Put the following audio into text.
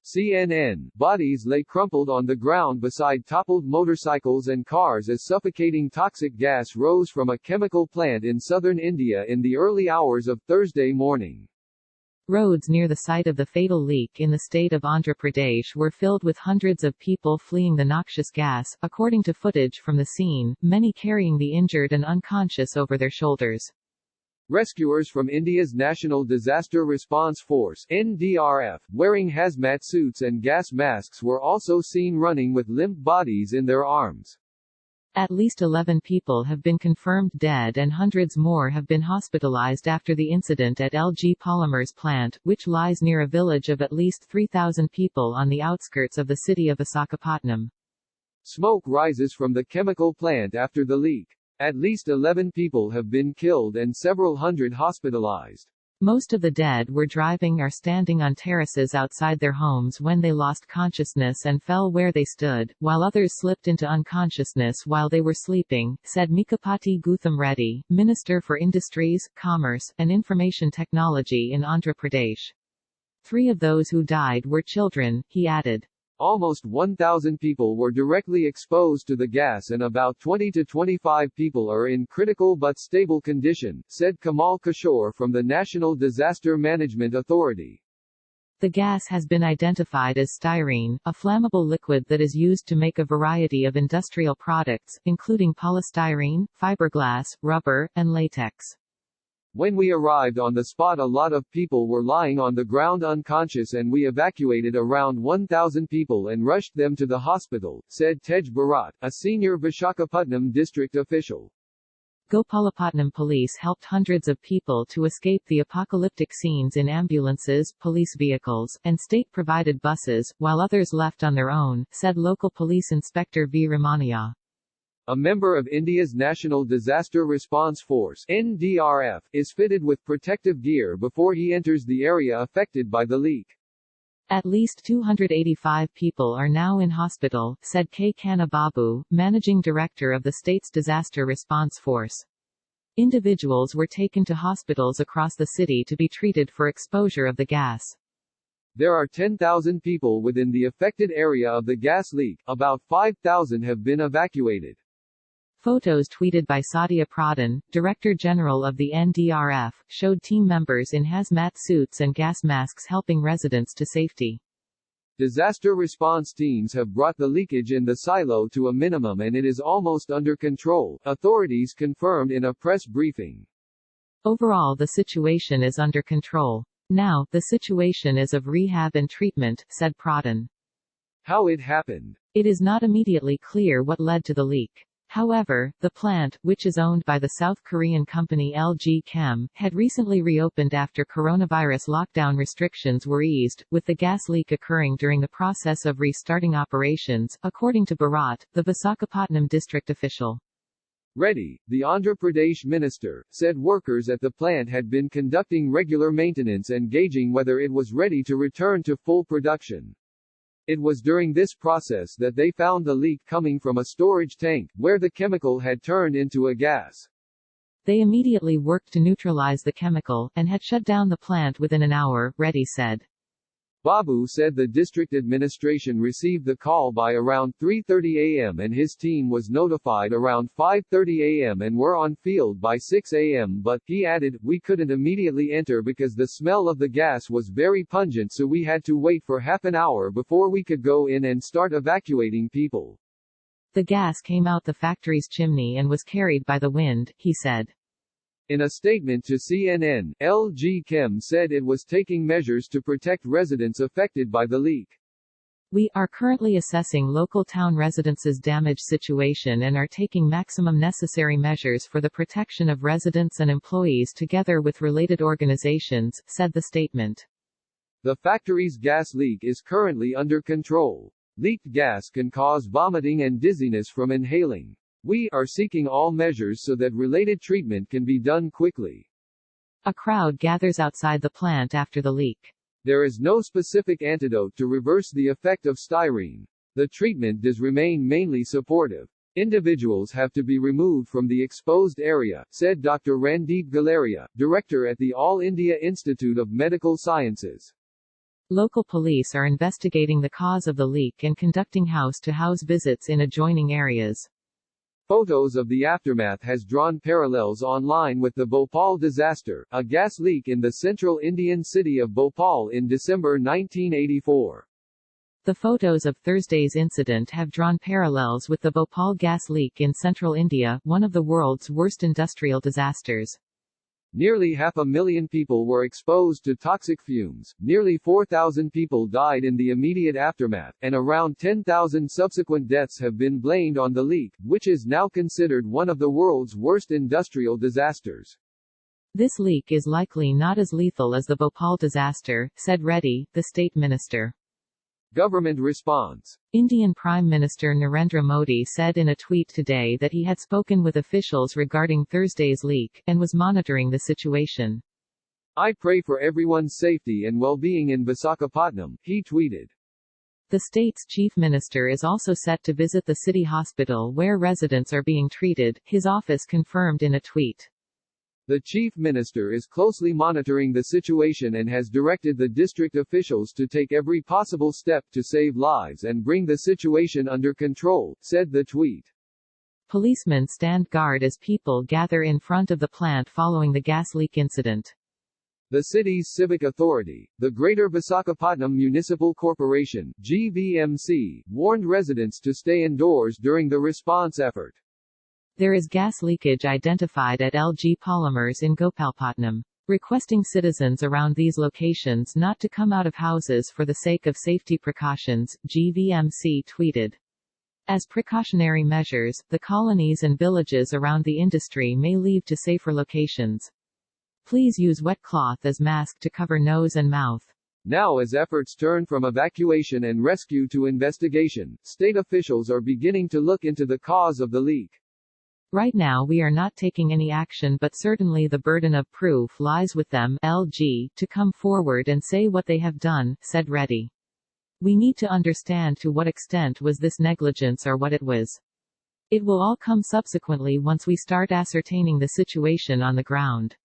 CNN. Bodies lay crumpled on the ground beside toppled motorcycles and cars as suffocating toxic gas rose from a chemical plant in southern India in the early hours of Thursday morning. Roads near the site of the fatal leak in the state of Andhra Pradesh were filled with hundreds of people fleeing the noxious gas, according to footage from the scene, many carrying the injured and unconscious over their shoulders. Rescuers from India's National Disaster Response Force (NDRF), wearing hazmat suits and gas masks were also seen running with limp bodies in their arms. At least 11 people have been confirmed dead and hundreds more have been hospitalized after the incident at LG Polymers plant, which lies near a village of at least 3,000 people on the outskirts of the city of Visakhapatnam. Smoke rises from the chemical plant after the leak. At least 11 people have been killed and several hundred hospitalized. Most of the dead were driving or standing on terraces outside their homes when they lost consciousness and fell where they stood, while others slipped into unconsciousness while they were sleeping, said Mikapati Gautam Reddy, Minister for Industries, Commerce, and Information Technology in Andhra Pradesh. 3 of those who died were children, he added. Almost 1,000 people were directly exposed to the gas and about 20 to 25 people are in critical but stable condition, said Kamal Kishore from the National Disaster Management Authority. The gas has been identified as styrene, a flammable liquid that is used to make a variety of industrial products, including polystyrene, fiberglass, rubber, and latex. When we arrived on the spot, a lot of people were lying on the ground unconscious and we evacuated around 1,000 people and rushed them to the hospital, said Tej Bharat, a senior Visakhapatnam district official. Gopalapatnam police helped hundreds of people to escape the apocalyptic scenes in ambulances, police vehicles, and state-provided buses, while others left on their own, said local police inspector V. Ramania. A member of India's National Disaster Response Force (NDRF) is fitted with protective gear before he enters the area affected by the leak. At least 285 people are now in hospital, said K. Kanna Babu, managing director of the state's Disaster Response Force. Individuals were taken to hospitals across the city to be treated for exposure of the gas. There are 10,000 people within the affected area of the gas leak, about 5,000 have been evacuated. Photos tweeted by Sadia Pradhan, Director General of the NDRF, showed team members in hazmat suits and gas masks helping residents to safety. Disaster response teams have brought the leakage in the silo to a minimum and it is almost under control, authorities confirmed in a press briefing. Overall, the situation is under control. Now, the situation is of rehab and treatment, said Pradhan. How it happened. It is not immediately clear what led to the leak. However, the plant, which is owned by the South Korean company LG Chem, had recently reopened after coronavirus lockdown restrictions were eased, with the gas leak occurring during the process of restarting operations, according to Bharat, the Visakhapatnam district official. Reddy, the Andhra Pradesh minister, said workers at the plant had been conducting regular maintenance and gauging whether it was ready to return to full production. It was during this process that they found the leak coming from a storage tank, where the chemical had turned into a gas. They immediately worked to neutralize the chemical, and had shut down the plant within an hour, Reddy said. Babu said the district administration received the call by around 3:30 a.m. and his team was notified around 5:30 a.m. and were on field by 6 a.m. but, he added, we couldn't immediately enter because the smell of the gas was very pungent, so we had to wait for half an hour before we could go in and start evacuating people. The gas came out the factory's chimney and was carried by the wind, he said. In a statement to CNN, LG Chem said it was taking measures to protect residents affected by the leak. We are currently assessing local town residents' damage situation and are taking maximum necessary measures for the protection of residents and employees together with related organizations, said the statement. The factory's gas leak is currently under control. Leaked gas can cause vomiting and dizziness from inhaling. We are seeking all measures so that related treatment can be done quickly. A crowd gathers outside the plant after the leak. There is no specific antidote to reverse the effect of styrene. The treatment does remain mainly supportive. Individuals have to be removed from the exposed area, said Dr. Randeep Galeria, director at the All India Institute of Medical Sciences. Local police are investigating the cause of the leak and conducting house-to-house visits in adjoining areas. Photos of the aftermath has drawn parallels online with the Bhopal disaster, a gas leak in the central Indian city of Bhopal in December 1984. The photos of Thursday's incident have drawn parallels with the Bhopal gas leak in central India, one of the world's worst industrial disasters. Nearly 500,000 people were exposed to toxic fumes, nearly 4,000 people died in the immediate aftermath, and around 10,000 subsequent deaths have been blamed on the leak, which is now considered one of the world's worst industrial disasters. This leak is likely not as lethal as the Bhopal disaster, said Reddy, the state minister. Government response. Indian Prime Minister Narendra Modi said in a tweet today that he had spoken with officials regarding Thursday's leak, and was monitoring the situation. I pray for everyone's safety and well-being in Visakhapatnam, he tweeted. The state's chief minister is also set to visit the city hospital where residents are being treated, his office confirmed in a tweet. The chief minister is closely monitoring the situation and has directed the district officials to take every possible step to save lives and bring the situation under control, said the tweet. Policemen stand guard as people gather in front of the plant following the gas leak incident. The city's civic authority, the Greater Visakhapatnam Municipal Corporation, GVMC, warned residents to stay indoors during the response effort. There is gas leakage identified at LG Polymers in Gopalpatnam. Requesting citizens around these locations not to come out of houses for the sake of safety precautions, GVMC tweeted. As precautionary measures, the colonies and villages around the industry may leave to safer locations. Please use wet cloth as mask to cover nose and mouth. Now as efforts turn from evacuation and rescue to investigation, state officials are beginning to look into the cause of the leak. Right now we are not taking any action, but certainly the burden of proof lies with them, LG, to come forward and say what they have done, said Reddy. We need to understand to what extent was this negligence or what it was. It will all come subsequently once we start ascertaining the situation on the ground.